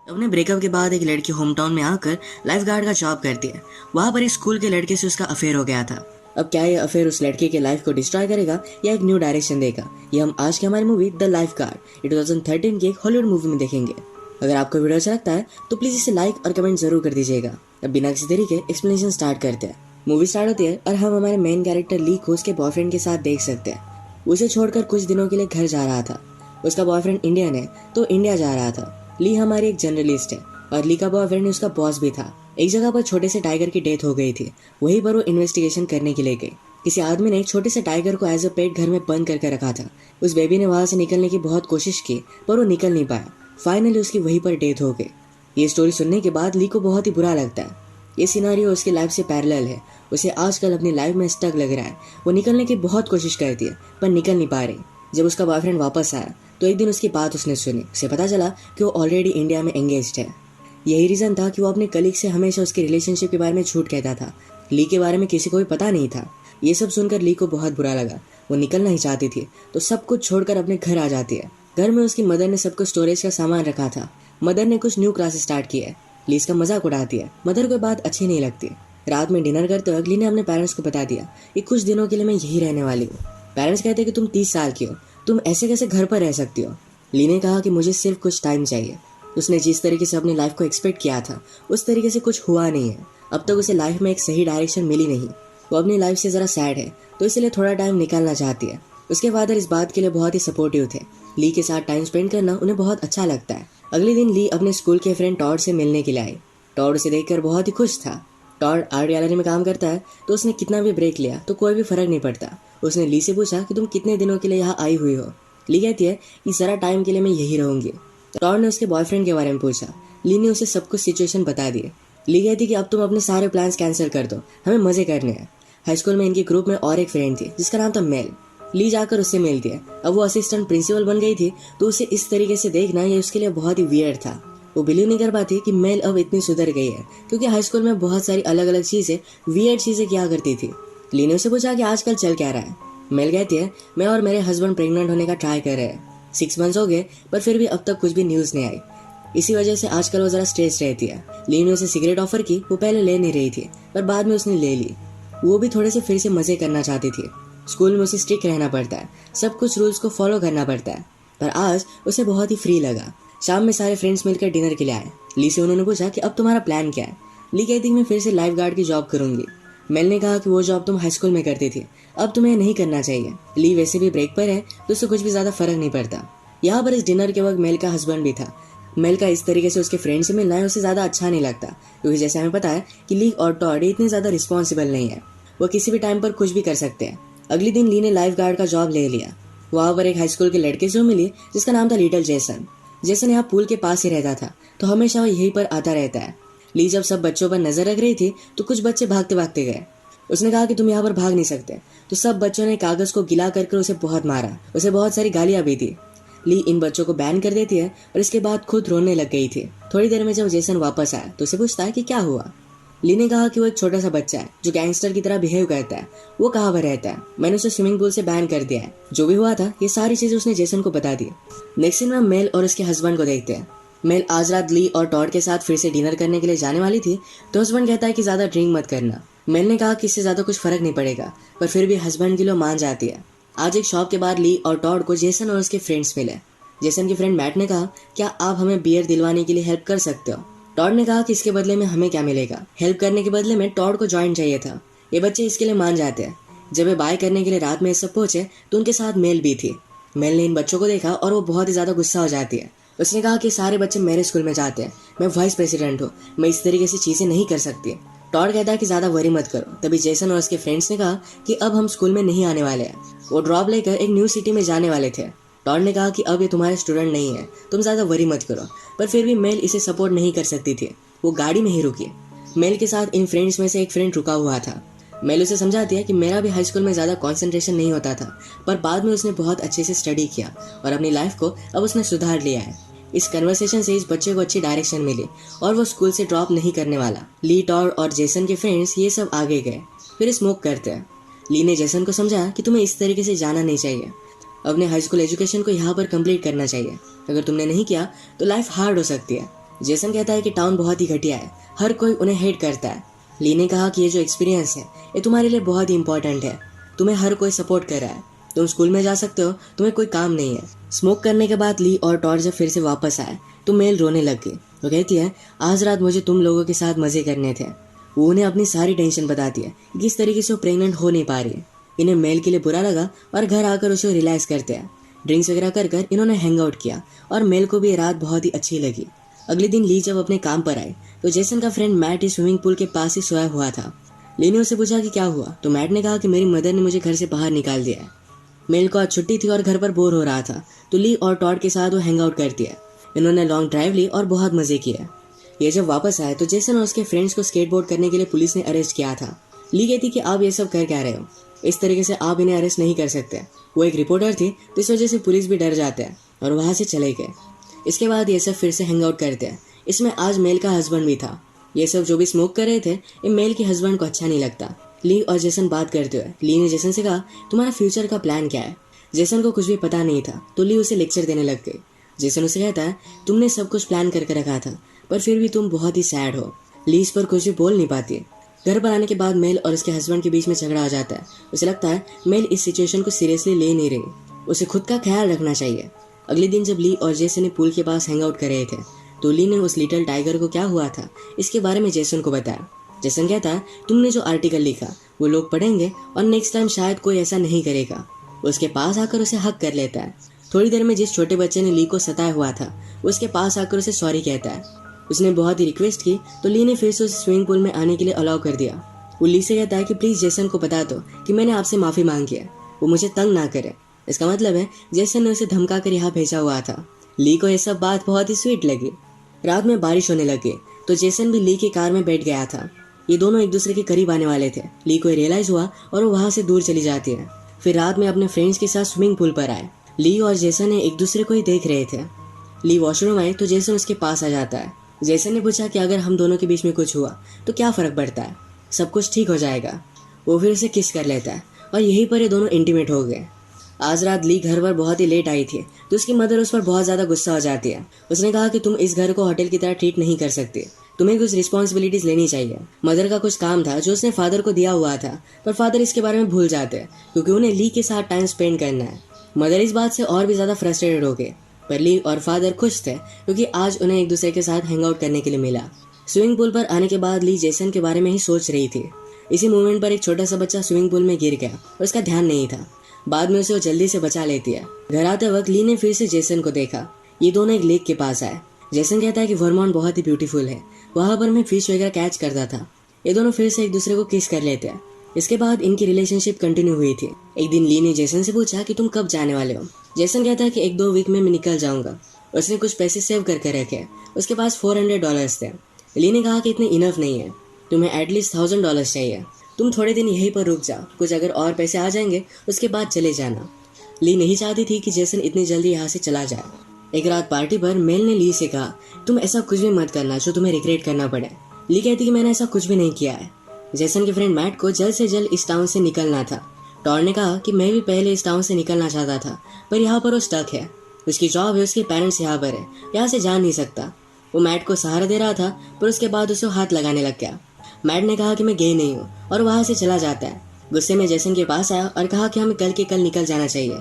अपने ब्रेकअप के बाद एक लड़की होम टाउन में आकर लाइफ गार्ड का जॉब करती है। वहाँ पर एक स्कूल के लड़के से उसका अफेयर हो गया था। अब क्या ये अफेयर उस लड़के के लाइफ को डिस्ट्रॉय करेगा या एक न्यू डायरेक्शन देगा, ये हम आज की हमारी मूवी द लाइफ गार्ड 2013 की एक हॉलीवुड मूवी में देखेंगे। अगर आपको वीडियो अच्छा लगता है तो प्लीज इसे लाइक और कमेंट जरूर कर दीजिएगा। अब बिना किसी देरी के एक्सप्लेनेशन स्टार्ट करते हैं। मूवी स्टार्ट होती है और हम हमारे मेन कैरेक्टर ली को उसके बॉयफ्रेंड के साथ देख सकते हैं। उसे छोड़कर कुछ दिनों के लिए घर जा रहा था। उसका बॉयफ्रेंड इंडियन है तो इंडिया जा रहा था। ली हमारी एक जर्नलिस्ट है और ली का बॉयफ्रेंड उसका बॉस भी था। एक जगह पर छोटे से टाइगर की डेथ हो गई थी। वहीं पर वो इन्वेस्टिगेशन करने के लिए गई। किसी आदमी ने एक छोटे से टाइगर को एज अ पेट घर में बंद करके रखा था। उस बेबी ने वहां से निकलने की बहुत कोशिश की पर वो निकल नहीं पाया। फाइनली उसकी वहीं पर डेथ हो गई। ये स्टोरी सुनने के बाद ली को बहुत ही बुरा लगता है। ये सिनारियो उसकी लाइफ से पैरेलल है। उसे आजकल अपनी लाइफ में स्टक लग रहा है। वो निकलने की बहुत कोशिश करती है पर निकल नहीं पा रही। जब उसका बॉयफ्रेंड वापस आया तो एक दिन उसकी बात उसने सुनी। उसे पता चला कि वो ऑलरेडी इंडिया में एंगेज्ड है। यही रीजन था कि वो अपने कलीग से हमेशा उसके रिलेशनशिप के बारे में झूठ कहता था। ली के बारे में किसी को भी पता नहीं था। ये सब सुनकर ली को बहुत बुरा लगा। वो निकलना ही चाहती थी तो सब कुछ छोड़कर अपने घर आ जाती है। घर में उसकी मदर ने सब कुछ स्टोरेज का सामान रखा था। मदर ने कुछ न्यू क्लास स्टार्ट की है। ली इसका मजाक उड़ाती है। मदर को बात अच्छी नहीं लगती। रात में डिनर करते वक्त ली ने अपने पेरेंट्स को बता दिया कि कुछ दिनों के लिए मैं यही रहने वाली हूँ। पेरेंट्स कहते हैं कि तुम 30 साल की हो, तुम ऐसे कैसे घर पर रह सकती हो। ली ने कहा कि मुझे सिर्फ कुछ टाइम चाहिए। उसने जिस तरीके से अपनी लाइफ को एक्सपेक्ट किया था उस तरीके से कुछ हुआ नहीं है। अब तक उसे लाइफ में एक सही डायरेक्शन मिली नहीं। वो अपनी लाइफ से ज़रा सैड है तो इसलिए थोड़ा टाइम निकालना चाहती है। उसके फादर इस बात के लिए बहुत ही सपोर्टिव थे। ली के साथ टाइम स्पेंड करना उन्हें बहुत अच्छा लगता है। अगले दिन ली अपने स्कूल के फ्रेंड टॉड से मिलने के लिए आई। टॉड उसे देखकर बहुत ही खुश था। टॉड आर्ट गैलरी में काम करता है तो उसने कितना भी ब्रेक लिया तो कोई भी फर्क नहीं पड़ता। उसने ली से पूछा कि तुम कितने दिनों के लिए यहाँ आई हुई हो। ली कहती है कि ज़रा टाइम के लिए मैं यही रहूंगी। टॉड ने उसके बॉयफ्रेंड के बारे में पूछा। ली ने उसे सब कुछ सिचुएशन बता दी। ली कहती कि अब तुम अपने सारे प्लान्स कैंसिल कर दो, हमें मजे करने हैं। हाई स्कूल में इनके ग्रुप में और एक फ्रेंड थी जिसका नाम था मेल। ली जाकर उससे मिलती है। अब वो असिस्टेंट प्रिंसिपल बन गई थी तो उसे इस तरीके से देखना ये उसके लिए बहुत ही वियर्ड था। वो बिलीव नहीं कर पाती कि मेल अब इतनी सुधर गई है क्योंकि हाई स्कूल में बहुत सारी अलग अलग चीजें, वियर्ड चीजें किया करती थी। ली ने उससे पूछा कि आजकल चल क्या रहा है। मेल कहती है मैं और मेरे हस्बैंड प्रेग्नेंट होने का ट्राई कर रहे हैं। 6 मंथ्स हो गए पर फिर भी अब तक कुछ भी न्यूज नहीं आई। इसी वजह से आजकल वो जरा स्ट्रेस रहती है। ली ने उसे सिगरेट ऑफर की। वो पहले ले नहीं रही थी पर बाद में उसने ले ली। वो भी थोड़े से फिर से मजे करना चाहती थी। स्कूल में उसे स्ट्रिक्ट रहना पड़ता है, सब कुछ रूल्स को फॉलो करना पड़ता है। पर आज उसे बहुत ही फ्री लगा। शाम में सारे फ्रेंड्स मिलकर डिनर के लिए आए। ली से उन्होंने पूछा कि अब तुम्हारा प्लान क्या है। ली कहती मैं फिर से लाइफ गार्ड की जॉब करूंगी। मेल ने कहा कि वो जॉब तुम हाई स्कूल में करती थी, अब तुम्हें नहीं करना चाहिए। ली वैसे भी ब्रेक पर है तो उससे कुछ भी ज्यादा फर्क नहीं पड़ता। यहाँ पर इस डिनर के वक्त मेल का हस्बैंड भी था। मेल का इस तरीके से उसके फ्रेंड से मिलना है उसे ज्यादा अच्छा नहीं लगता क्योंकि जैसे हमें पता है कि ली और टॉड इतने ज्यादा रिस्पॉन्सिबल नहीं है। वो किसी भी टाइम पर कुछ भी कर सकते हैं। अगले दिन ली ने लाइफ गार्ड का जॉब ले लिया। वहां पर एक हाई स्कूल के लड़के से मिली जिसका नाम था लिटिल जेसन। जेसन यहाँ पूल के पास ही रहता था तो हमेशा वो यहीं पर आता रहता है। ली जब सब बच्चों पर नजर रख रही थी तो कुछ बच्चे भागते भागते गए। उसने कहा कि तुम यहाँ पर भाग नहीं सकते तो सब बच्चों ने कागज को गिला कर उसे बहुत मारा। उसे बहुत सारी गालियां भी दी। ली इन बच्चों को बैन कर देती है और इसके बाद खुद रोने लग गई थी। थोड़ी देर में जब जेसन वापस आया तो उसे पूछता है कि क्या हुआ। ली ने कहा कि वो एक छोटा सा बच्चा है जो गैंगस्टर की तरह बिहेव करता है। वो कहाँ पर रहता है, मैंने उसे स्विमिंग पूल से बैन कर दिया है। जो भी हुआ था ये सारी चीजें उसने जेसन को बता दी। नेक्स्ट सीन में मेल और उसके हस्बैंड को देखते हैं। मेल आज रात ली और टॉड के साथ फिर से डिनर करने के लिए जाने वाली थी तो हस्बैंड कहता है कि ज्यादा ड्रिंक मत करना। मेल ने कहा कि इससे ज्यादा कुछ फर्क नहीं पड़ेगा पर फिर भी हस्बैंड की लो मान जाती है। आज एक शॉप के बाहर ली और टॉड को जेसन और उसके फ्रेंड्स मिले। जेसन के फ्रेंड मैट ने कहा क्या आप हमें बियर दिलवाने के लिए हेल्प कर सकते हो। टॉड ने कहा कि इसके बदले में हमें क्या मिलेगा। हेल्प करने के बदले में टॉड को जॉइंट चाहिए था। ये बच्चे इसके लिए मान जाते हैं। जब वे बाय करने के लिए रात में सब पहुंचे तो उनके साथ मेल भी थी। मेल ने इन बच्चों को देखा और वो बहुत ही ज्यादा गुस्सा हो जाती है। उसने कहा कि सारे बच्चे मेरे स्कूल में जाते हैं, मैं वाइस प्रेसिडेंट हूँ, मैं इस तरीके से चीजें नहीं कर सकती। टॉड कहता है कि ज्यादा वरी मत करो। तभी जेसन और उसके फ्रेंड्स ने कहा कि अब हम स्कूल में नहीं आने वाले हैं। वो ड्रॉप लेकर एक न्यू सिटी में जाने वाले थे। टॉड ने कहा कि अब ये तुम्हारे स्टूडेंट नहीं है, तुम ज्यादा वरी मत करो। पर फिर भी मेल इसे सपोर्ट नहीं कर सकती थी। वो गाड़ी में ही रुकी। मेल के साथ इन फ्रेंड्स में से एक फ्रेंड रुका हुआ था। मेल उसे समझाती है कि मेरा भी हाई स्कूल में ज्यादा कंसंट्रेशन नहीं होता था पर बाद में उसने बहुत अच्छे से स्टडी किया और अपनी लाइफ को अब उसने सुधार लिया है। इस कन्वर्सेशन से इस बच्चे को अच्छी डायरेक्शन मिली और वो स्कूल से ड्रॉप नहीं करने वाला। ली, टॉड और जेसन के फ्रेंड्स ये सब आगे गए, फिर स्मोक करते हैं। ली ने जेसन को समझाया कि तुम्हें इस तरीके से जाना नहीं चाहिए, अपने हाई स्कूल एजुकेशन को यहाँ पर कंप्लीट करना चाहिए। अगर तुमने नहीं किया तो लाइफ हार्ड हो सकती है। जेसन कहता है कि टाउन बहुत ही घटिया है, हर कोई उन्हें हेट करता है। ली ने कहा कि ये जो एक्सपीरियंस है ये तुम्हारे लिए बहुत ही इंपॉर्टेंट है, तुम्हें हर कोई सपोर्ट कर रहा है, तुम स्कूल में जा सकते हो, तुम्हें कोई काम नहीं है। स्मोक करने के बाद ली और टॉड जब फिर से वापस आए तो मेल रोने लग गई। वो कहती है, आज रात मुझे तुम लोगों के साथ मजे करने थे। वो उन्हें अपनी सारी टेंशन बताती है कि किस तरीके से वो प्रेग्नेंट हो नहीं पा रही है। इन्हें मेल के लिए बुरा लगा और घर आकर उसे रिलैक्स करते हैं। ड्रिंक्स वगैरह कर कर इन्होंने हैंग आउट किया और मेल को भी ये रात बहुत ही अच्छी लगी। अगले दिन ली जब अपने काम पर आए तो जेसन का फ्रेंड मैट इस स्विमिंग पूल के पास ही सोया हुआ था। ली ने उससे पूछा कि क्या हुआ, तो मैट ने कहा कि मेरी मदर ने मुझे घर से बाहर निकाल दिया है। मेल को आज छुट्टी थी और घर पर बोर हो रहा था, तो ली और टॉड के साथ वो हैंग आउट करती है। इन्होंने लॉन्ग ड्राइव ली और बहुत मजे किए। ये जब वापस आए तो जेसन और उसके फ्रेंड्स को स्केटबोर्ड करने के लिए पुलिस ने अरेस्ट किया था। ली कहती कि आप ये सब कर क्या रहे हो, इस तरीके से आप इन्हें अरेस्ट नहीं कर सकते। वो एक रिपोर्टर थी तो इस वजह से पुलिस भी डर जाते हैं और वहां से चले गए। इसके बाद ये सब फिर से हैंग आउट करते हैं। इसमें आज मेल का हस्बैंड भी था। ये सब जो भी स्मोक कर रहे थे ये मेल के हस्बैंड को अच्छा नहीं लगता। ली और जेसन बात करते हुए ली ने जेसन से कहा, तुम्हारा फ्यूचर का प्लान क्या है। जेसन को कुछ भी पता नहीं था तो ली उसे लेक्चर देने लग गई। जेसन उसे कहता है, तुमने सब कुछ प्लान करके रखा था पर फिर भी तुम बहुत ही सैड हो। ली इस पर कुछ भी बोल नहीं पाती। घर पर आने के बाद मेल और उसके हस्बैंड के बीच में झगड़ा आ जाता है। उसे लगता है मेल इस सिचुएशन को सीरियसली ले नहीं रही, उसे खुद का ख्याल रखना चाहिए। अगले दिन जब ली और जेसन ने पूल के पास हैंग आउट कर रहे थे तो ली ने उस लिटिल टाइगर को क्या हुआ था इसके बारे में जेसन को बताया। जेसन कहता है, तुमने जो आर्टिकल लिखा वो लोग पढ़ेंगे और नेक्स्ट टाइम शायद कोई ऐसा नहीं करेगा। उसके पास आकर उसे हक कर लेता है। थोड़ी देर में जिस छोटे बच्चे ने ली को सताया हुआ था उसके पास आकर उसे सॉरी कहता है। उसने बहुत ही रिक्वेस्ट की तो ली ने फिर से उसे स्विमिंग पूल में आने के लिए अलाउ कर दिया। वो ली से कहता है कि प्लीज जेसन को बता दो कि मैंने आपसे माफी मांगी है, वो मुझे तंग ना करे। इसका मतलब है जेसन ने उसे धमका कर यहाँ भेजा हुआ था। ली को यह सब बात बहुत ही स्वीट लगी। रात में बारिश होने लगी तो जेसन भी ली की कार में बैठ गया था। ये दोनों एक दूसरे के करीब आने वाले थे। ली को रियलाइज हुआ और वो वहां से दूर चली जाती है। फिर रात में अपने फ्रेंड्स के साथ स्विमिंग पूल पर आए। ली और जेसन ने एक दूसरे को ही देख रहे थे। ली वॉशरूम आए तो जेसन उसके पास आ जाता है। जेसन ने पूछा कि अगर हम दोनों के बीच में कुछ हुआ तो क्या फर्क पड़ता है, सब कुछ ठीक हो जाएगा। वो फिर उसे किस कर लेता है और यहीं पर ये दोनों इंटीमेट हो गए। आज रात ली घर पर बहुत ही लेट आई थी तो उसकी मदर उस पर बहुत ज्यादा गुस्सा हो जाती है। उसने कहा कि तुम इस घर को होटल की तरह ट्रीट नहीं कर सकती, तुम्हें कुछ रिस्पॉन्सिबिलिटीज लेनी चाहिए। मदर का कुछ काम था जो उसने फादर को दिया हुआ था पर फादर इसके बारे में भूल जाते हैं क्योंकि उन्हें ली के साथ टाइम स्पेंड करना है। मदर इस बात से और भी ज्यादा फ्रस्ट्रेटेड हो गए पर ली और फादर खुश थे क्योंकि आज उन्हें एक दूसरे के साथ हैंग आउट करने के लिए मिला। स्विमिंग पूल पर आने के बाद ली जेसन के बारे में ही सोच रही थी। इसी मोमेंट पर एक छोटा सा बच्चा स्विमिंग पूल में गिर गया और उसका ध्यान नहीं था। बाद में उसे वो जल्दी से बचा लेती है। घर आते वक्त ली ने फिर से जेसन को देखा। ये दोनों एक लेक के पास आए। जेसन कहता है कि वर्मोंट बहुत ही ब्यूटीफुल है, वहां पर मैं फिश वगैरह कैच करता था। ये दोनों फिर से एक दूसरे को किस कर लेते हैं। इसके बाद इनकी रिलेशनशिप कंटिन्यू हुई थी। एक दिन ली ने जेसन से पूछा कि तुम कब जाने वाले हो। जेसन कहता है कि 1-2 वीक में मैं निकल जाऊंगा। उसने कुछ पैसे सेव करके रखे, उसके पास $400 थे। ली ने कहा कि इतने इनफ नहीं है, तुम्हें एटलीस्ट $1000 चाहिए। तुम थोड़े दिन यहीं पर रुक जाओ, कुछ अगर और पैसे आ जाएंगे उसके बाद चले जाना। ली नहीं चाहती थी कि जेसन इतनी जल्दी यहाँ से चला जाए। एक रात पार्टी पर मेल ने ली से कहा, तुम ऐसा कुछ भी मत करना जो तुम्हें रिग्रेट करना पड़े। ली कहती कि मैंने ऐसा कुछ भी नहीं किया है। जेसन के फ्रेंड मैट को जल्द से जल्द इस टाउन से निकलना था। टॉड ने कहा कि मैं भी पहले इस टाउन से निकलना चाहता था पर यहाँ पर वो स्टक है। उसकी जॉब है, उसके पेरेंट्स यहाँ पर है, यहाँ से जा नहीं सकता। वो मैट को सहारा दे रहा था पर उसके बाद उसे हाथ लगाने लग गया। मैट ने कहा कि मैं गे नहीं हूँ और वहां से चला जाता है। गुस्से में जेसन के पास आया और कहा कि हमें कल के कल निकल जाना चाहिए।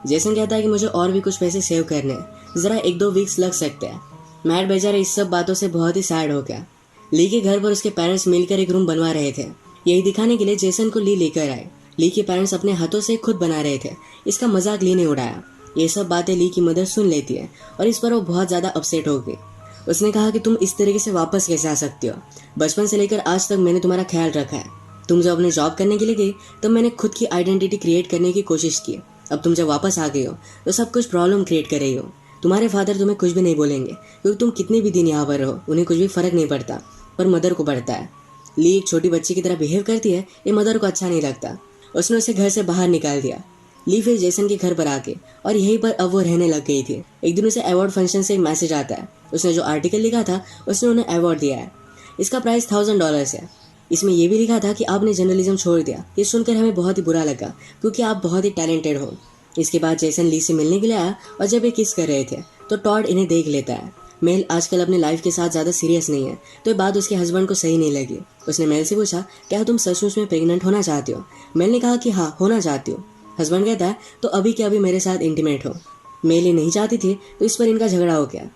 जेसन कहता है कि मुझे और भी कुछ पैसे सेव करने, जरा 1-2 वीक्स लग सकते हैं। मैट बेचारा इस सब बातों से बहुत ही सैड हो गया। ली के घर पर उसके पेरेंट्स मिलकर एक रूम बनवा रहे थे। यही दिखाने के लिए जेसन को ली लेकर आए। ली के पेरेंट्स अपने हाथों से खुद बना रहे थे। इसका मजाक ली ने उड़ाया। ये सब बातें ली की मदर सुन लेती है और इस पर वो बहुत ज्यादा अपसेट हो गई। उसने कहा कि तुम इस तरीके से वापस कैसे आ सकती हो, बचपन से लेकर आज तक मैंने तुम्हारा ख्याल रखा है। तुम जब अपने जॉब करने के लिए गई तब मैंने खुद की आइडेंटिटी क्रिएट करने की कोशिश की। अब तुम जब वापस आ गई हो तो सब कुछ प्रॉब्लम क्रिएट कर रही हो। तुम्हारे फादर तुम्हें कुछ भी नहीं बोलेंगे क्योंकि तुम कितने भी दिन यहाँ पर रहो, उन्हें कुछ भी फर्क नहीं पड़ता, पर मदर को पड़ता है। ली एक छोटी बच्ची की तरह बिहेव करती है, ये मदर को अच्छा नहीं लगता। उसने उसे घर से बाहर निकाल दिया। ली फिर जेसन के घर पर आके और यहीं पर अब वो रहने लग गई थी। एक दिन उसे अवार्ड फंक्शन से एक मैसेज आता है। उसने जो आर्टिकल लिखा था उसने उन्हें अवार्ड दिया है। इसका प्राइस $1000 है। इसमें यह भी लिखा था कि आपने जर्नलिज्म छोड़ दिया। ये सुनकर हमें बहुत ही बुरा लगा क्योंकि आप बहुत ही टैलेंटेड हो। इसके बाद जेसन ली से मिलने के लिए आया और जब ये किस कर रहे थे तो टॉड इन्हें देख लेता है। मेल आजकल अपने लाइफ के साथ ज़्यादा सीरियस नहीं है, तो ये बात उसके हस्बैंड को सही नहीं लगी। उसने मेल से पूछा, क्या तुम सचमुच में प्रेग्नेंट होना चाहती हो? मेल ने कहा कि हाँ, होना चाहती हूँ। हस्बैंड कहता है, तो अभी के अभी मेरे साथ इंटीमेट हो। मेल ये नहीं चाहती थी, तो इस पर इनका झगड़ा हो गया।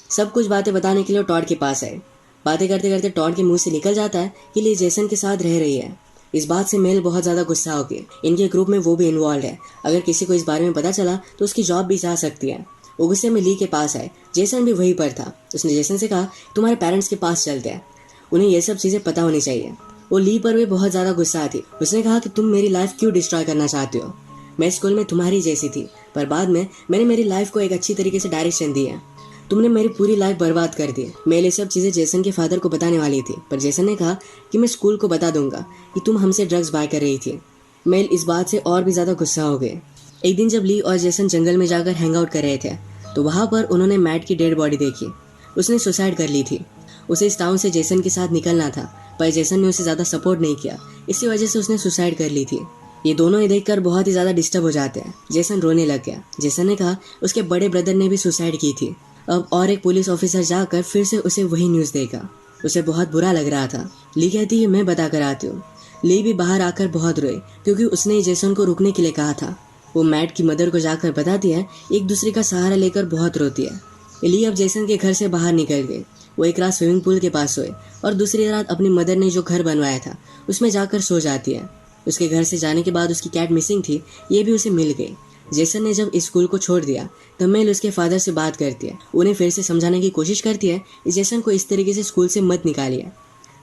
सब कुछ बातें बताने के लिए टॉड के पास आए। बातें करते करते टॉड के मुंह से निकल जाता है कि ली जेसन के साथ रह रही है। इस बात से मेल बहुत ज़्यादा गुस्सा हो गई। इनके ग्रुप में वो भी इन्वॉल्व है, अगर किसी को इस बारे में पता चला तो उसकी जॉब भी जा सकती है। वो गुस्से में ली के पास आए। जेसन भी वहीं पर था। उसने जेसन से कहा, तुम्हारे पेरेंट्स के पास चलते हैं, उन्हें ये सब चीज़ें पता होनी चाहिए। वो ली पर भी बहुत ज़्यादा गुस्सा थी। उसने कहा कि तुम मेरी लाइफ क्यों डिस्ट्रॉय करना चाहती हो? मैं स्कूल में तुम्हारी जैसी थी, पर बाद में मैंने मेरी लाइफ को एक अच्छी तरीके से डायरेक्शन दी है। तुमने मेरी पूरी लाइफ बर्बाद कर दी। मैं ये सब चीज़ें जेसन के फादर को बताने वाली थी, पर जेसन ने कहा कि मैं स्कूल को बता दूंगा कि तुम हमसे ड्रग्स बाय कर रही थी। मेल इस बात से और भी ज़्यादा गुस्सा हो गए। एक दिन जब ली और जेसन जंगल में जाकर हैंग आउट कर रहे थे, तो वहाँ पर उन्होंने मैट की डेड बॉडी देखी। उसने सुसाइड कर ली थी। उसे इस टाउन से जेसन के साथ निकलना था, पर जेसन ने उसे ज़्यादा सपोर्ट नहीं किया। इसी वजह से उसने सुसाइड कर ली थी। ये दोनों ही देखकर बहुत ही ज़्यादा डिस्टर्ब हो जाते हैं। जेसन रोने लग गया। जेसन ने कहा उसके बड़े ब्रदर ने भी सुसाइड की थी। अब और एक पुलिस ऑफिसर जाकर फिर से उसे वही न्यूज़ देगा। उसे बहुत बुरा लग रहा था। ली कहती है, मैं बता कर आती हूँ। ली भी बाहर आकर बहुत रोई, क्योंकि उसने ही जेसन को रुकने के लिए कहा था। वो मैट की मदर को जाकर बताती है। एक दूसरे का सहारा लेकर बहुत रोती है। ली अब जेसन के घर से बाहर निकल गई। वो एक रात स्विमिंग पूल के पास सोए और दूसरी रात अपनी मदर ने जो घर बनवाया था उसमें जाकर सो जाती है। उसके घर से जाने के बाद उसकी कैट मिसिंग थी, ये भी उसे मिल गई। जेसन ने जब स्कूल को छोड़ दिया तब मेल उसके फादर से बात करती है। उन्हें फिर से समझाने की कोशिश करती है कि जेसन को इस तरीके से स्कूल से मत निकालिए।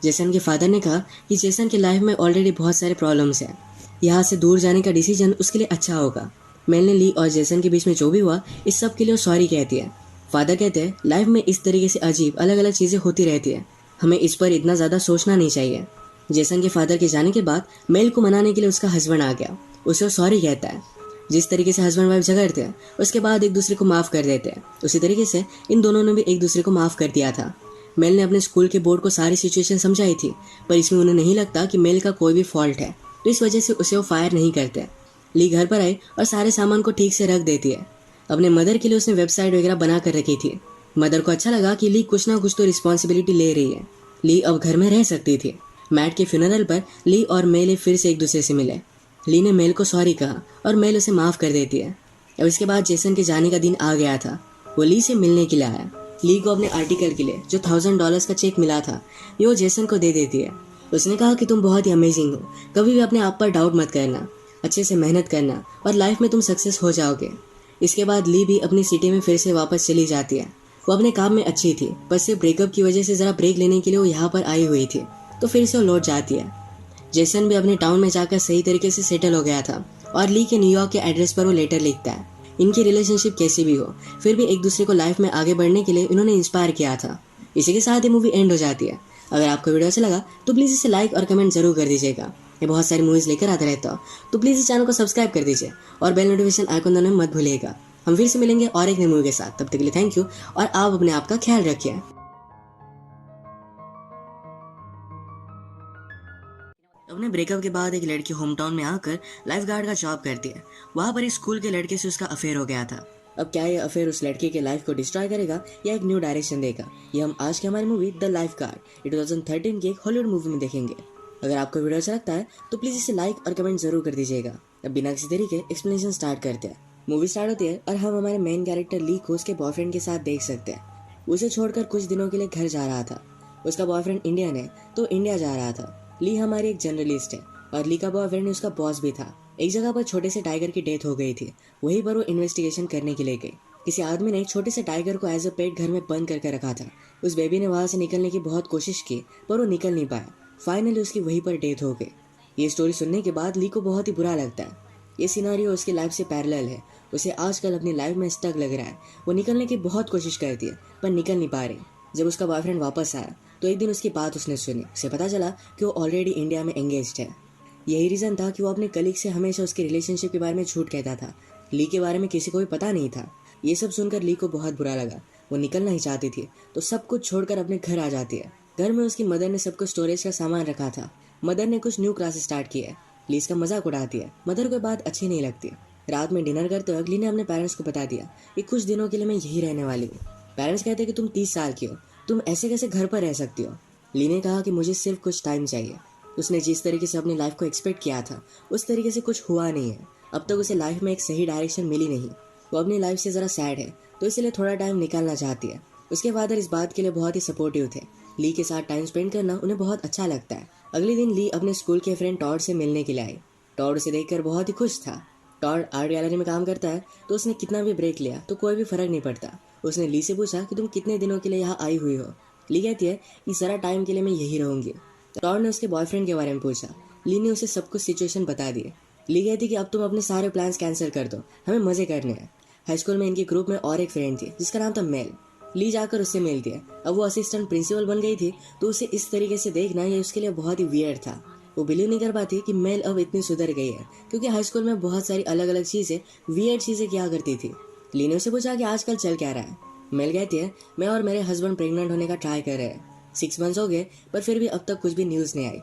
जेसन के फादर ने कहा कि जेसन की लाइफ में ऑलरेडी बहुत सारे प्रॉब्लम्स हैं, यहाँ से दूर जाने का डिसीजन उसके लिए अच्छा होगा। मेल ने ली और जेसन के बीच में जो भी हुआ इस सब के लिए सॉरी कहती है। फादर कहते हैं, लाइफ में इस तरीके से अजीब अलग अलग चीज़ें होती रहती है, हमें इस पर इतना ज़्यादा सोचना नहीं चाहिए। जेसन के फादर के जाने के बाद मेल को मनाने के लिए उसका हस्बैंड आ गया। उसे सॉरी कहता है। जिस तरीके से हस्बैंड वाइफ झगड़ते हैं उसके बाद एक दूसरे को माफ़ कर देते हैं, उसी तरीके से इन दोनों ने भी एक दूसरे को माफ़ कर दिया था। मेल ने अपने स्कूल के बोर्ड को सारी सिचुएशन समझाई थी, पर इसमें उन्हें नहीं लगता कि मेल का कोई भी फॉल्ट है, तो इस वजह से उसे वो फायर नहीं करते। ली घर पर आई और सारे सामान को ठीक से रख देती है। अपने मदर के लिए उसने वेबसाइट वगैरह बना कर रखी थी। मदर को अच्छा लगा कि ली कुछ ना कुछ तो रिस्पॉन्सिबिलिटी ले रही है। ली अब घर में रह सकती थी। मैट के फ्यूनरल पर ली और मेल फिर से एक दूसरे से मिले। ली ने मेल को सॉरी कहा और मेल उसे माफ़ कर देती है। अब इसके बाद जेसन के जाने का दिन आ गया था। वो ली से मिलने के लिए आया। ली को अपने आर्टिकल के लिए जो $1000 का चेक मिला था ये वो जेसन को दे देती है। उसने कहा कि तुम बहुत ही अमेजिंग हो, कभी भी अपने आप पर डाउट मत करना, अच्छे से मेहनत करना और लाइफ में तुम सक्सेस हो जाओगे। इसके बाद ली भी अपनी सिटी में फिर से वापस चली जाती है। वो अपने काम में अच्छी थी, पर सिर्फ ब्रेकअप की वजह से ज़रा ब्रेक लेने के लिए वो यहाँ पर आई हुई थी, तो फिर से वो लौट जाती है। जेसन भी अपने टाउन में जाकर सही तरीके से सेटल हो गया था और ली के न्यूयॉर्क के एड्रेस पर वो लेटर लिखता है। इनकी रिलेशनशिप कैसी भी हो, फिर भी एक दूसरे को लाइफ में आगे बढ़ने के लिए इन्होंने इंस्पायर किया था। इसी के साथ ये मूवी एंड हो जाती है। अगर आपको वीडियो अच्छा लगा तो प्लीज़ इसे लाइक और कमेंट जरूर कर दीजिएगा। ये बहुत सारी मूवीज़ लेकर आता रहता हो, तो प्लीज़ इस चैनल को सब्सक्राइब कर दीजिए और बेल नोटिफिकेशन आइकन दबाना मत भूलिएगा। हम फिर से मिलेंगे और एक नई मूवी के साथ। तब तक के लिए थैंक यू और आप अपने आप का ख्याल रखिए। अपने ब्रेकअप के बाद एक लड़की होम टाउन में आकर लाइफ गार्ड का जॉब करती है। वहाँ पर एक स्कूल के लड़के से उसका अफेयर हो गया था। अब क्या ये अफेयर उस लड़के के लाइफ को डिस्ट्रॉय करेगा या एक न्यू डायरेक्शन देगा, ये हम आज की हमारी मूवी द लाइफ गार्ड 2013 की एक हॉलीवुड मूवी में देखेंगे। अगर आपको वीडियो अच्छा लगता है तो प्लीज़ इसे लाइक और कमेंट जरूर कर दीजिएगा। अब बिना किसी देरी के एक्सप्लेनेशन स्टार्ट करते हैं। मूवी स्टार्ट होती है और हम हमारे मेन कैरेक्टर ली को उसके बॉयफ्रेंड के साथ देख सकते हैं। उसे छोड़कर कुछ दिनों के लिए घर जा रहा था। उसका बॉयफ्रेंड इंडियन है तो इंडिया जा रहा था। ली हमारी एक जर्नलिस्ट है और ली का बॉयफ्रेंड उसका बॉस भी था। एक जगह पर छोटे से टाइगर की डेथ हो गई थी, वहीं पर वो इन्वेस्टिगेशन करने के लिए गई। किसी आदमी ने एक छोटे से टाइगर को एज अ पेट घर में बंद करके रखा था। उस बेबी ने वहां से निकलने की बहुत कोशिश की पर वो निकल नहीं पाया। फाइनली उसकी वहीं पर डेथ हो गई। ये स्टोरी सुनने के बाद ली को बहुत ही बुरा लगता है। ये सिनारियो उसकी लाइफ से पैरेलल है। उसे आजकल अपनी लाइफ में स्टक लग रहा है। वो निकलने की बहुत कोशिश करती है पर निकल नहीं पा रही। जब उसका बॉयफ्रेंड वापस आया तो एक दिन उसकी बात उसने सुनी। उसे पता चला कि वो ऑलरेडी इंडिया में एंगेज्ड है। यही रीज़न था कि वो अपने कलीग से हमेशा उसके रिलेशनशिप के बारे में झूठ कहता था। ली के बारे में किसी को भी पता नहीं था। ये सब सुनकर ली को बहुत बुरा लगा। वो निकलना ही चाहती थी तो सब कुछ छोड़कर अपने घर आ जाती है। घर में उसकी मदर ने सब कुछ स्टोरेज का सामान रखा था। मदर ने कुछ न्यू क्लास स्टार्ट की है। ली इसका मजाक उड़ाती है। मदर को बात अच्छी नहीं लगती। रात में डिनर करते वक्त ली ने अपने पेरेंट्स को बता दिया कि कुछ दिनों के लिए मैं यही रहने वाली हूँ। पेरेंट्स कहते हैं कि तुम 30 साल की हो, तुम ऐसे कैसे घर पर रह सकती हो। ली ने कहा कि मुझे सिर्फ कुछ टाइम चाहिए। उसने जिस तरीके से अपनी लाइफ को एक्सपेक्ट किया था उस तरीके से कुछ हुआ नहीं है। अब तक उसे लाइफ में एक सही डायरेक्शन मिली नहीं। वो अपनी लाइफ से ज़रा सैड है, तो इसलिए थोड़ा टाइम निकालना चाहती है। उसके फादर इस बात के लिए बहुत ही सपोर्टिव थे। ली के साथ टाइम स्पेंड करना उन्हें बहुत अच्छा लगता है। अगले दिन ली अपने स्कूल के फ्रेंड टॉड से मिलने के लिए आई। टॉड उसे देखकर बहुत ही खुश था। टॉड आर्ट गैलरी में काम करता है, तो उसने कितना भी ब्रेक लिया तो कोई भी फर्क नहीं पड़ता। उसने ली से पूछा कि तुम कितने दिनों के लिए यहाँ आई हुई हो। ली कहती है कि ज़रा टाइम के लिए मैं यही रहूंगी। टॉड ने उसके बॉयफ्रेंड के बारे में पूछा। ली ने उसे सब कुछ सिचुएशन बता दी। ली कहती कि अब तुम अपने सारे प्लान्स कैंसिल कर दो, हमें मजे करने हैं। हाई स्कूल में इनके ग्रुप में और एक फ्रेंड थी जिसका नाम था मेल। ली जाकर उससे मिलती है। अब वो असिस्टेंट प्रिंसिपल बन गई थी, तो उसे इस तरीके से देखना ये उसके लिए बहुत ही वियर्ड था। वो बिलीव नहीं कर पाती कि मेल अब इतनी सुधर गई है, क्योंकि हाई स्कूल में बहुत सारी अलग अलग चीज़ें, वियर्ड चीज़ें किया करती थी। ली ने उसे पूछा कि आजकल चल क्या रहा है। मेल कहती है मैं और मेरे हस्बैंड प्रेग्नेंट होने का ट्राई कर रहे हैं। 6 मंथ्स हो गए, पर फिर भी अब तक कुछ भी न्यूज़ नहीं आई।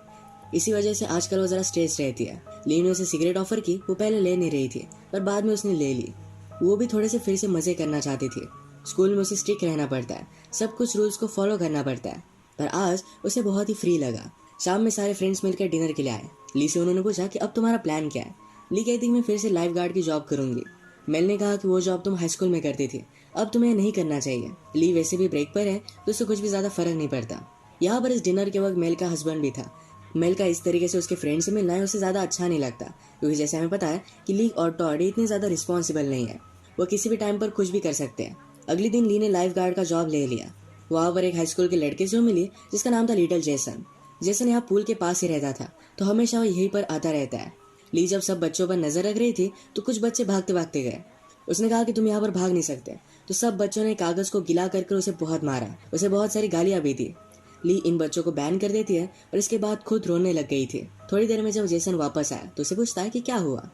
इसी वजह से आजकल वो ज़रा स्ट्रेस रहती है। ली ने उसे सिगरेट ऑफर की। वो पहले ले नहीं रही थी, पर बाद में उसने ले ली। वो भी थोड़े से फिर से मज़े करना चाहती थी। स्कूल में उसे स्ट्रिक्ट रहना पड़ता है, सब कुछ रूल्स को फॉलो करना पड़ता है, पर आज उसे बहुत ही फ्री लगा। शाम में सारे फ्रेंड्स मिलकर डिनर के लिए आए। ली से उन्होंने पूछा कि अब तुम्हारा प्लान क्या है। ली कहती मैं फिर से लाइफ गार्ड की जॉब करूंगी। मेल ने कहा कि वो जॉब तुम हाई स्कूल में करती थी, अब तुम्हें नहीं करना चाहिए। ली वैसे भी ब्रेक पर है, तो उससे कुछ भी ज़्यादा फर्क नहीं पड़ता। यहाँ पर इस डिनर के वक्त मेल का हस्बैंड भी था। मेल का इस तरीके से उसके फ्रेंड से मिलना है उसे ज़्यादा अच्छा नहीं लगता, क्योंकि जैसे हमें पता है कि ली और टॉड इतने ज़्यादा रिस्पॉन्सिबल नहीं है, वो किसी भी टाइम पर कुछ भी कर सकते हैं। अगले दिन ली ने लाइफ गार्ड का जॉब ले लिया। वहाँ पर एक हाई स्कूल के लड़के से मिली जिसका नाम था लिटिल जेसन। जेसन यहाँ पूल के पास ही रहता था, तो हमेशा वो यहीं पर आता रहता है। ली जब सब बच्चों पर नजर रख रही थी तो कुछ बच्चे भागते भागते गए। उसने कहा कि तुम यहाँ पर भाग नहीं सकते, तो सब बच्चों ने कागज को गिला कर उसे बहुत मारा, उसे बहुत सारी गालियां भी दी। ली इन बच्चों को बैन कर देती है और इसके बाद खुद रोने लग गई थी। थोड़ी देर में जब जेसन वापस आया तो उसे पूछता है कि क्या हुआ।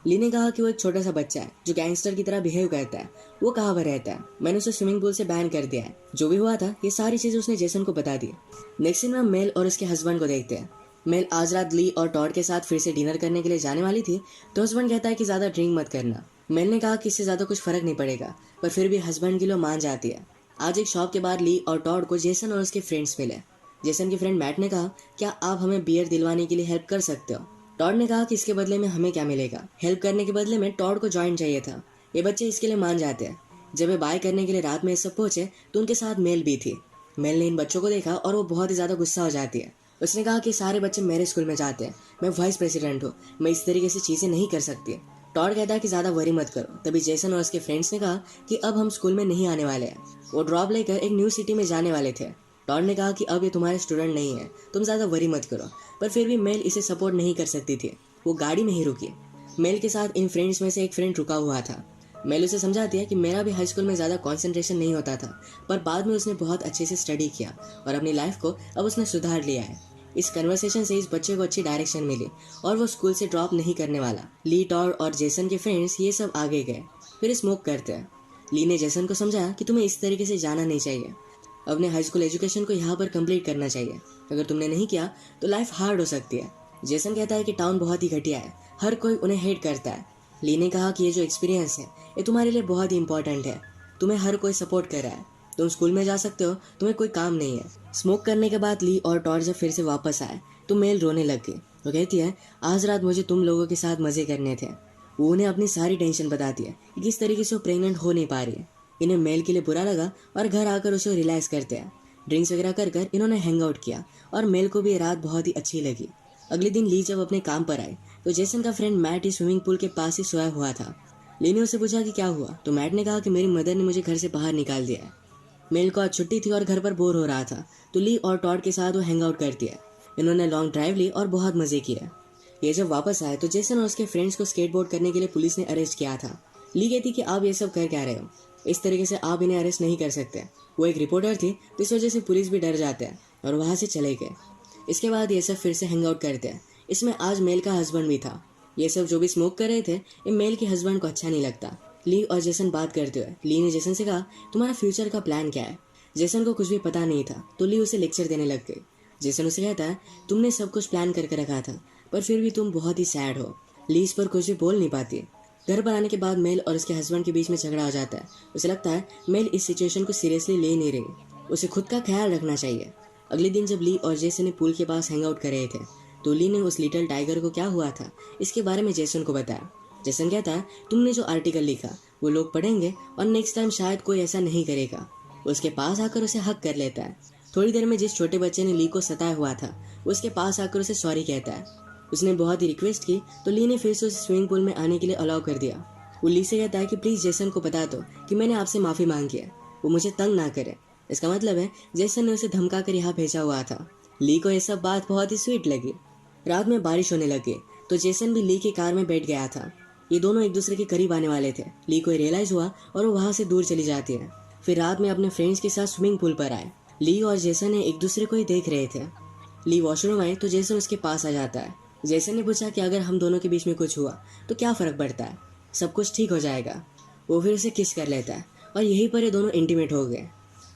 ली ने कहा कि वो एक छोटा सा बच्चा है जो गैंगस्टर की तरह बिहेव करता है, वो कहाँ पर रहता है, मैंने उसे स्विमिंग पूल से बैन कर दिया है। जो भी हुआ था ये सारी चीजें उसने जेसन को बता दी। नेक्स्ट दिन हम मेल और उसके हस्बैंड को देखते हैं। मेल आज रात ली और टॉड के साथ फिर से डिनर करने के लिए जाने वाली थी, तो हस्बैंड कहता है कि ज्यादा ड्रिंक मत करना। मेल ने कहा कि इससे ज्यादा कुछ फर्क नहीं पड़ेगा, पर फिर भी हस्बैंड के लिए मान जाती है। आज एक शॉप के बाहर ली और टॉड को जेसन और उसके फ्रेंड्स मिले। जेसन के फ्रेंड मैट ने कहा क्या आप हमें बियर दिलवाने के लिए हेल्प कर सकते हो। टॉड ने कहा कि इसके बदले में हमें क्या मिलेगा। हेल्प करने के बदले में टॉड को जॉइंट चाहिए था। ये बच्चे इसके लिए मान जाते हैं। जब वे बाय करने के लिए रात में सब पहुंचे तो उनके साथ मेल भी थी। मेल ने इन बच्चों को देखा और वो बहुत ही ज्यादा गुस्सा हो जाती है। उसने कहा कि सारे बच्चे मेरे स्कूल में जाते हैं, मैं वाइस प्रेसिडेंट हूँ, मैं इस तरीके से चीजें नहीं कर सकती। टॉड कहता है कि ज्यादा वरी मत करो। तभी जेसन और उसके फ्रेंड्स ने कहा कि अब हम स्कूल में नहीं आने वाले हैं। वो ड्रॉप लेकर एक न्यू सिटी में जाने वाले थे। टॉड ने कहा कि अब ये तुम्हारे स्टूडेंट नहीं है, तुम ज्यादा वरी मत करो, पर फिर भी मेल इसे सपोर्ट नहीं कर सकती थी। वो गाड़ी में ही रुकी। मेल के साथ इन फ्रेंड्स में से एक फ्रेंड रुका हुआ था। मेल उसे समझाती है कि मेरा भी हाई स्कूल में ज़्यादा कंसंट्रेशन नहीं होता था, पर बाद में उसने बहुत अच्छे से स्टडी किया और अपनी लाइफ को अब उसने सुधार लिया है। इस कन्वर्सेशन से इस बच्चे को अच्छी डायरेक्शन मिली और वो स्कूल से ड्रॉप नहीं करने वाला। ली, टॉड और जेसन के फ्रेंड्स ये सब आगे गए, फिर स्मोक करते हैं। ली ने जेसन को समझाया कि तुम्हें इस तरीके से जाना नहीं चाहिए, अपने हाई स्कूल एजुकेशन को यहाँ पर कंप्लीट करना चाहिए। अगर तुमने नहीं किया तो लाइफ हार्ड हो सकती है। जेसन कहता है कि टाउन बहुत ही घटिया है, हर कोई उन्हें हेट करता है। ली ने कहा कि ये जो एक्सपीरियंस है ये तुम्हारे लिए बहुत ही इंपॉर्टेंट है, तुम्हें हर कोई सपोर्ट कर रहा है, तुम स्कूल में जा सकते हो, तुम्हें कोई काम नहीं है। स्मोक करने के बाद ली और टॉड जब फिर से वापस आए तो मेल रोने लग गई। वो कहती है आज रात मुझे तुम लोगों के साथ मजे करने थे। वो उन्हें अपनी सारी टेंशन बताती है कि किस तरीके से वो प्रेग्नेंट हो नहीं पा रही है। इन्हें मेल के लिए बुरा लगा और घर आकर उसे रिलैक्स करते हैं। ड्रिंक्स वगैरह कर इन्होंने हैंग आउट किया और मेल को भी ये रात बहुत ही अच्छी लगी। अगले दिन ली जब अपने काम पर आई तो जेसन का फ्रेंड मैट ही स्विमिंग पूल के पास ही सोया हुआ था। ली ने उसे पूछा कि क्या हुआ, तो मैट ने कहा कि मेरी मदर ने मुझे घर से बाहर निकाल दिया है। मेल को आज छुट्टी थी और घर पर बोर हो रहा था, तो ली और टॉड के साथ वो हैंग आउट करती है। इन्होंने लॉन्ग ड्राइव ली और बहुत मजे किए। ये जब वापस आए तो जेसन और उसके फ्रेंड्स को स्केटबोर्ड करने के लिए पुलिस ने अरेस्ट किया था। ली कहती कि आप ये सब कर क्या रहे हो, इस तरीके से आप इन्हें अरेस्ट नहीं कर सकते। वो एक रिपोर्टर थी, तो इस वजह से पुलिस भी डर जाते हैं और वहाँ से चले गए। इसके बाद ये सब फिर से हैंग आउट करते हैं। इसमें आज मेल का हस्बैंड भी था। ये सब जो भी स्मोक कर रहे थे ये मेल के हस्बैंड को अच्छा नहीं लगता। ली और जेसन बात करते हुए ली ने जेसन से कहा तुम्हारा फ्यूचर का प्लान क्या है। जेसन को कुछ भी पता नहीं था, तो ली उसे लेक्चर देने लग गई। जेसन उसे कहता है तुमने सब कुछ प्लान करके रखा था, पर फिर भी तुम बहुत ही सैड हो। ली इस पर कुछ भी बोल नहीं पाती। घर पर आने के बाद मेल और उसके हस्बैंड के बीच में झगड़ा हो जाता है। उसे लगता है मेल इस सिचुएशन को सीरियसली ले नहीं रही, उसे खुद का ख्याल रखना चाहिए। अगले दिन जब ली और जेसन ने पूल के पास हैंग आउट कर रहे थे तो ली ने उस लिटिल टाइगर को क्या हुआ था इसके बारे में जेसन को बताया। जेसन कहता है, तुमने जो आर्टिकल लिखा वो लोग पढ़ेंगे और नेक्स्ट टाइम शायद कोई ऐसा नहीं करेगा। उसके पास आकर उसे हक कर लेता है। थोड़ी देर में जिस छोटे बच्चे ने ली को सताया हुआ था उसके पास आकर उसे सॉरी कहता है। उसने बहुत ही रिक्वेस्ट की तो ली ने फिर से उसे स्विमिंग पूल में आने के लिए अलाउ कर दिया। वो ली से कहता है कि प्लीज जेसन को बता दो कि मैंने आपसे माफी मांगी है, वो मुझे तंग ना करे। इसका मतलब है जेसन ने उसे धमका कर यहाँ भेजा हुआ था। ली को यह सब बात बहुत ही स्वीट लगी। रात में बारिश होने लगी तो जेसन भी ली की कार में बैठ गया था। ये दोनों एक दूसरे के करीब आने वाले थे। ली को रियलाइज हुआ और वो वहां से दूर चली जाती है। फिर रात में अपने फ्रेंड्स के साथ स्विमिंग पूल पर आए। ली और जेसन एक दूसरे को ही देख रहे थे। ली वॉशरूम आए तो जेसन उसके पास आ जाता है। जेसन ने पूछा कि अगर हम दोनों के बीच में कुछ हुआ तो क्या फर्क पड़ता है, सब कुछ ठीक हो जाएगा। वो फिर उसे किस कर लेता है और यहीं पर ये दोनों इंटीमेट हो गए।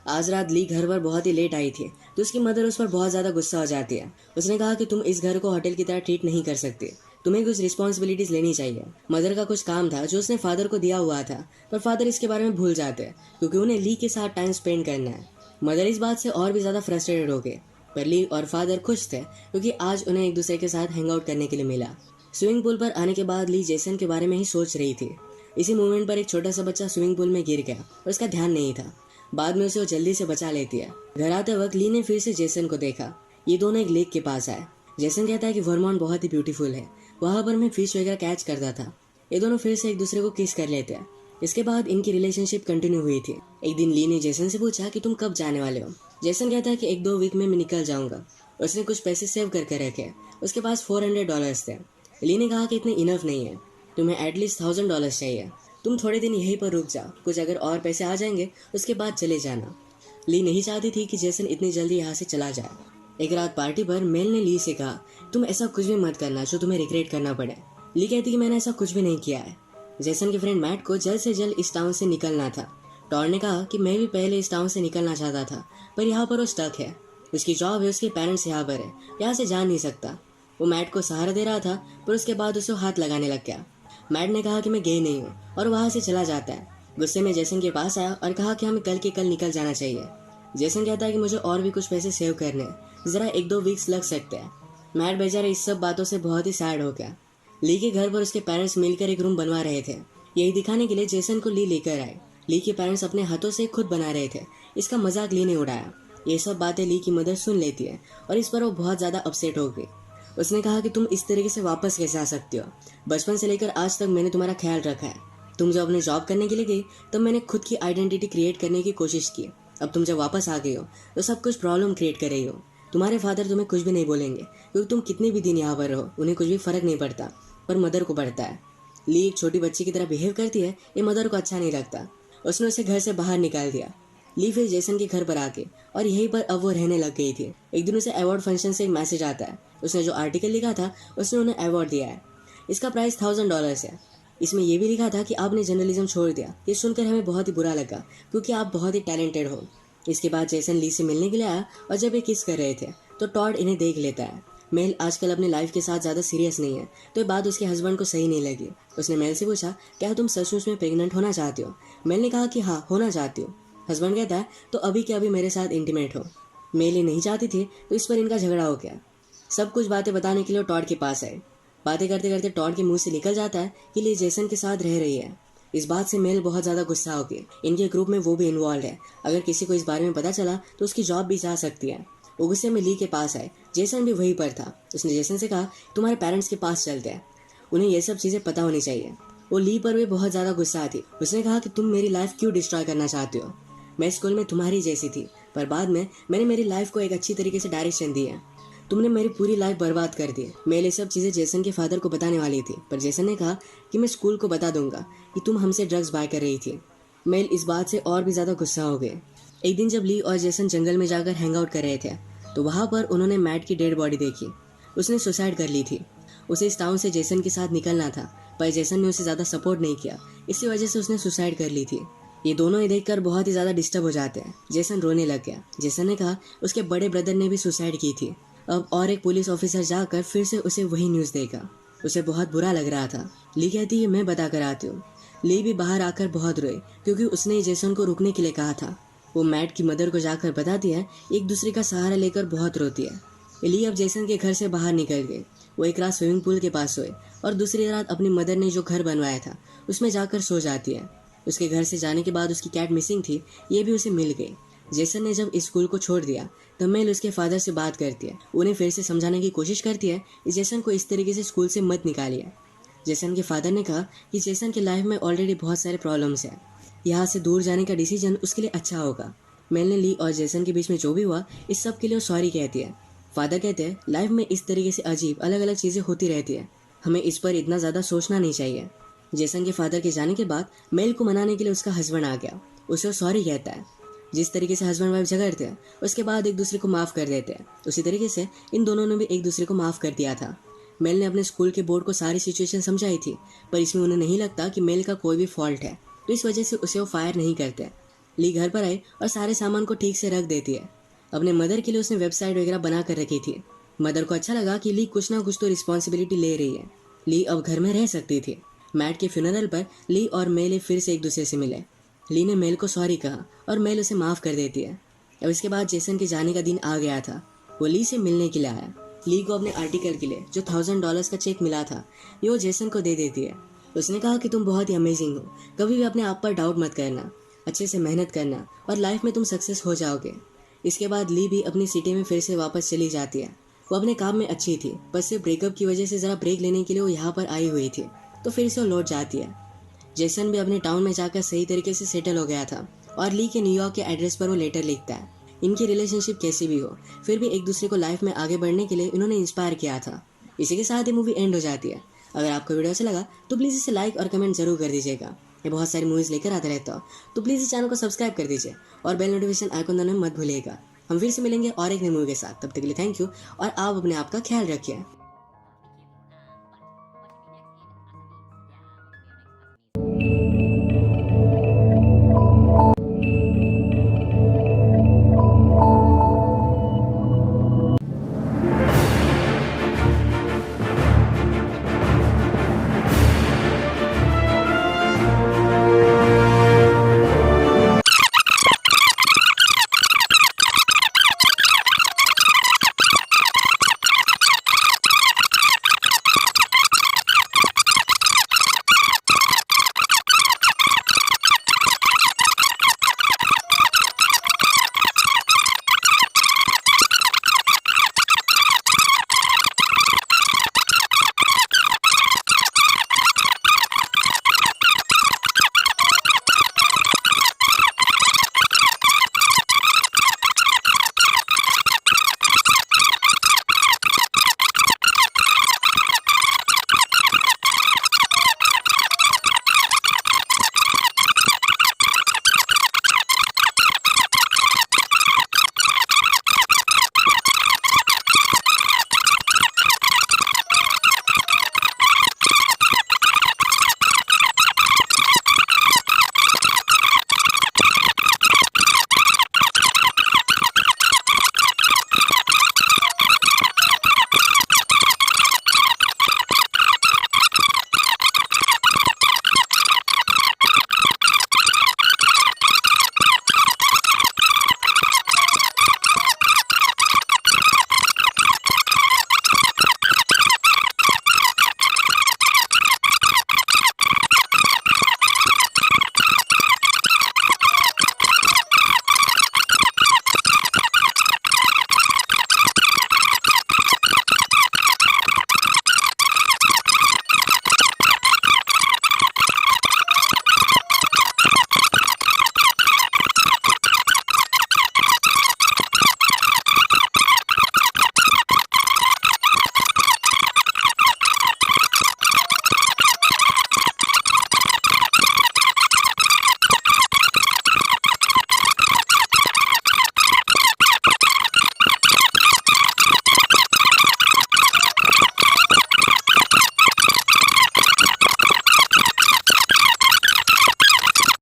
आज रात ली घर पर बहुत ही लेट आई थी तो उसकी मदर उस पर बहुत ज्यादा गुस्सा हो जाती है। उसने कहा कि तुम इस घर को होटल की तरह ट्रीट नहीं कर सकती, तुम्हें कुछ रिस्पॉन्सिबिलिटीज लेनी चाहिए। मदर का कुछ काम था जो उसने फादर को दिया हुआ था, पर फादर इसके बारे में भूल जाते हैं क्योंकि उन्हें ली के साथ टाइम स्पेंड करना है। मदर इस बात से और भी ज्यादा फ्रस्ट्रेटेड हो गए, पर ली और फादर खुश थे क्योंकि आज उन्हें एक दूसरे के साथ हैंग आउट करने के लिए मिला। स्विमिंग पूल पर आने के बाद ली जेसन के बारे में ही सोच रही थी। इसी मोमेंट पर एक छोटा सा बच्चा स्विमिंग पूल में गिर गया और उसका ध्यान नहीं था। बाद में उसे वो जल्दी से बचा लेती है। घर आते वक्त ली ने फिर से जेसन को देखा। ये दोनों एक लेक के पास आए। जेसन कहता है कि वर्मोंट बहुत ही ब्यूटीफुल है, वहां पर मैं फिश वगैरह कैच करता था। ये दोनों फिर से एक दूसरे को किस कर लेते हैं। इसके बाद इनकी रिलेशनशिप कंटिन्यू हुई थी। एक दिन ली ने जेसन से पूछा कि तुम कब जाने वाले हो। जेसन कहता है कि 1-2 वीक में मैं निकल जाऊंगा। उसने कुछ पैसे सेव करके रखे, उसके पास $400 थे। ली ने कहा कि इतने इनफ नहीं है, तुम्हें एटलीस्ट $1000 चाहिए। तुम थोड़े दिन यहीं पर रुक जाओ, कुछ अगर और पैसे आ जाएंगे उसके बाद चले जाना। ली नहीं चाहती थी कि जेसन इतनी जल्दी यहाँ से चला जाए। एक रात पार्टी पर मेल ने ली से कहा, तुम ऐसा कुछ भी मत करना जो तुम्हें रिग्रेट करना पड़े। ली कहती कि मैंने ऐसा कुछ भी नहीं किया है। जेसन के फ्रेंड मैट को जल्द से जल्द इस टाउन से निकलना था। टॉड ने कहा कि मैं भी पहले इस टाउन से निकलना चाहता था, पर यहाँ पर वो स्टक है। उसकी जॉब है, उसके पेरेंट्स यहाँ पर है, यहाँ से जा नहीं सकता। वो मैट को सहारा दे रहा था, पर उसके बाद उसे हाथ लगाने लग गया। मैट ने कहा कि मैं गे नहीं हूँ और वहां से चला जाता है। गुस्से में जेसन के पास आया और कहा कि हमें कल के कल निकल जाना चाहिए। जेसन कहता है कि मुझे और भी कुछ पैसे सेव करने हैं, जरा 1-2 वीक्स लग सकते हैं। मैट बेचारा इस सब बातों से बहुत ही सैड हो गया। ली के घर पर उसके पेरेंट्स मिलकर एक रूम बनवा रहे थे। यही दिखाने के लिए जेसन को ली लेकर आए। ली के पेरेंट्स अपने हाथों से खुद बना रहे थे। इसका मजाक ली ने उड़ाया। ये सब बातें ली की मदर सुन लेती है और इस पर वो बहुत ज्यादा अपसेट हो गई। उसने कहा कि तुम इस तरीके से वापस कैसे आ सकती हो, बचपन से लेकर आज तक मैंने तुम्हारा ख्याल रखा है। तुम जब अपने जॉब करने के लिए गई तब मैंने खुद की आइडेंटिटी क्रिएट करने की कोशिश की। अब तुम जब वापस आ गई हो तो सब कुछ प्रॉब्लम क्रिएट कर रही हो। तुम्हारे फादर तुम्हें कुछ भी नहीं बोलेंगे क्योंकि तुम कितने भी दिन यहाँ पर रहो, उन्हें कुछ भी फर्क नहीं पड़ता, पर मदर को पड़ता है। ली एक छोटी बच्ची की तरह बिहेव करती है, ये मदर को अच्छा नहीं लगता। उसने उसे घर से बाहर निकाल दिया। ली फिर जेसन के घर पर आके और यहीं पर अब वो रहने लग गई थी। एक दिन उसे अवार्ड फंक्शन से एक मैसेज आता है। उसने जो आर्टिकल लिखा था उसने उन्हें अवार्ड दिया है। इसका प्राइस $1000 है। इसमें यह भी लिखा था कि आपने जर्नलिज्म छोड़ दिया। ये सुनकर हमें बहुत ही बुरा लगा क्योंकि आप बहुत ही टैलेंटेड हो। इसके बाद जेसन ली से मिलने के लिए आया और जब ये किस कर रहे थे तो टॉड इन्हें देख लेता है। मेल आजकल अपनी लाइफ के साथ ज्यादा सीरियस नहीं है, तो ये बात उसके हस्बैंड को सही नहीं लगी। उसने मेल से पूछा, क्या तुम सचमुच में प्रेग्नेंट होना चाहती हो? मेल ने कहा कि हाँ, होना चाहती हूँ। हस्बैंड कहता है, तो अभी के अभी मेरे साथ इंटीमेट हो। मेल ये नहीं चाहती थी तो इस पर इनका झगड़ा हो गया। सब कुछ बातें बताने के लिए टॉड के पास आए। बातें करते करते टॉड के मुंह से निकल जाता है कि ली जेसन के साथ रह रही है। इस बात से मेल बहुत ज्यादा गुस्सा हो गई। इनके ग्रुप में वो भी इन्वॉल्व है, अगर किसी को इस बारे में पता चला तो उसकी जॉब भी जा सकती है। वो गुस्से में ली के पास आए। जेसन भी वहीं पर था। उसने जेसन से कहा, तुम्हारे पेरेंट्स के पास चलते हैं, उन्हें ये सब चीजें पता होनी चाहिए। वो ली पर भी बहुत ज्यादा गुस्सा थी। उसने कहा कि तुम मेरी लाइफ क्यों डिस्ट्रॉय करना चाहते हो? मैं स्कूल में तुम्हारी जैसी थी, पर बाद में मैंने मेरी लाइफ को एक अच्छी तरीके से डायरेक्शन दी है। तुमने मेरी पूरी लाइफ बर्बाद कर दी। मैं ये सब चीजें जेसन के फादर को बताने वाली थी, पर जेसन ने कहा कि मैं स्कूल को बता दूंगा कि तुम हमसे ड्रग्स बाय कर रही थी। मेल इस बात से और भी ज्यादा गुस्सा हो गए। एक दिन जब ली और जेसन जंगल में जाकर हैंग आउट कर रहे थे तो वहां पर उन्होंने मैट की डेड बॉडी देखी। उसने सुसाइड कर ली थी। उसे इस टाउन से जेसन के साथ निकलना था, पर जेसन ने उसे ज्यादा सपोर्ट नहीं किया, इसी वजह से उसने सुसाइड कर ली थी। ये दोनों ही देखकर बहुत ही ज्यादा डिस्टर्ब हो जाते हैं। जेसन रोने लग गया। जेसन ने कहा उसके बड़े ब्रदर ने भी सुसाइड की थी। अब और एक पुलिस ऑफिसर जाकर फिर से उसे वही न्यूज देगा। उसे बहुत बुरा लग रहा था। ली कहती है मैं बता कर आती हूँ। ली भी बाहर आकर बहुत रोई क्योंकि उसने जेसन को रुकने के लिए कहा था। वो मैट की मदर को जाकर बताती है, एक दूसरे का सहारा लेकर बहुत रोती है। ली अब जेसन के घर से बाहर निकल गई। वो एक रात स्विमिंग पूल के पास सोए और दूसरी रात अपनी मदर ने जो घर बनवाया था उसमें जाकर सो जाती है। उसके घर से जाने के बाद उसकी कैट मिसिंग थी, ये भी उसे मिल गई। जेसन ने जब इस स्कूल को छोड़ दिया तब मेल उसके फादर से बात करती है, उन्हें फिर से समझाने की कोशिश करती है कि जेसन को इस तरीके से स्कूल से मत निकालिए। जेसन के फादर ने कहा कि जेसन की लाइफ में ऑलरेडी बहुत सारे प्रॉब्लम्स हैं, यहाँ से दूर जाने का डिसीजन उसके लिए अच्छा होगा। मेल ने ली और जेसन के बीच में जो भी हुआ इस सब के लिए सॉरी कहती है। फादर कहते हैं लाइफ में इस तरीके से अजीब अलग अलग चीज़ें होती रहती है, हमें इस पर इतना ज़्यादा सोचना नहीं चाहिए। जेसन के फादर के जाने के बाद मेल को मनाने के लिए उसका हस्बैंड आ गया, उसे सॉरी कहता है। जिस तरीके से हस्बैंड वाइफ झगड़ते हैं उसके बाद एक दूसरे को माफ़ कर देते हैं, उसी तरीके से इन दोनों ने भी एक दूसरे को माफ़ कर दिया था। मेल ने अपने स्कूल के बोर्ड को सारी सिचुएशन समझाई थी, पर इसमें उन्हें नहीं लगता कि मेल का कोई भी फॉल्ट है, तो इस वजह से उसे वो फायर नहीं करते। ली घर पर आई और सारे सामान को ठीक से रख देती है। अपने मदर के लिए उसने वेबसाइट वगैरह बना कर रखी थी। मदर को अच्छा लगा कि ली कुछ ना कुछ तो रिस्पॉन्सिबिलिटी ले रही है। ली अब घर में रह सकती थी। मैट के फ्यूनरल पर ली और मेल फिर से एक दूसरे से मिले। ली ने मेल को सॉरी कहा और मेल उसे माफ़ कर देती है। अब इसके बाद जेसन के जाने का दिन आ गया था। वो ली से मिलने के लिए आया। ली को अपने आर्टिकल के लिए जो $1000 का चेक मिला था ये वो जेसन को दे देती है। उसने कहा कि तुम बहुत ही अमेजिंग हो, कभी भी अपने आप पर डाउट मत करना, अच्छे से मेहनत करना और लाइफ में तुम सक्सेस हो जाओगे। इसके बाद ली भी अपनी सिटी में फिर से वापस चली जाती है। वो अपने काम में अच्छी थी, बस सिर्फ ब्रेकअप की वजह से ज़रा ब्रेक लेने के लिए वो यहाँ पर आई हुई थी, तो फिर से वो लौट जाती है। जेसन भी अपने टाउन में जाकर सही तरीके से सेटल हो गया था और ली के न्यूयॉर्क के एड्रेस पर वो लेटर लिखता है। इनकी रिलेशनशिप कैसी भी हो, फिर भी एक दूसरे को लाइफ में आगे बढ़ने के लिए इन्होंने इंस्पायर किया था। इसी के साथ ये मूवी एंड हो जाती है। अगर आपको वीडियो अच्छा लगा तो प्लीज़ इसे लाइक और कमेंट जरूर कर दीजिएगा। ये बहुत सारी मूवीज़ लेकर आता रहता हो, तो प्लीज़ इस चैनल को सब्सक्राइब कर दीजिए और बेल नोटिफिकेशन आइकन दबाना मत भूलिएगा। हम फिर से मिलेंगे और एक नई मूवी के साथ, तब तक के लिए थैंक यू और आप अपने आप का ख्याल रखिए।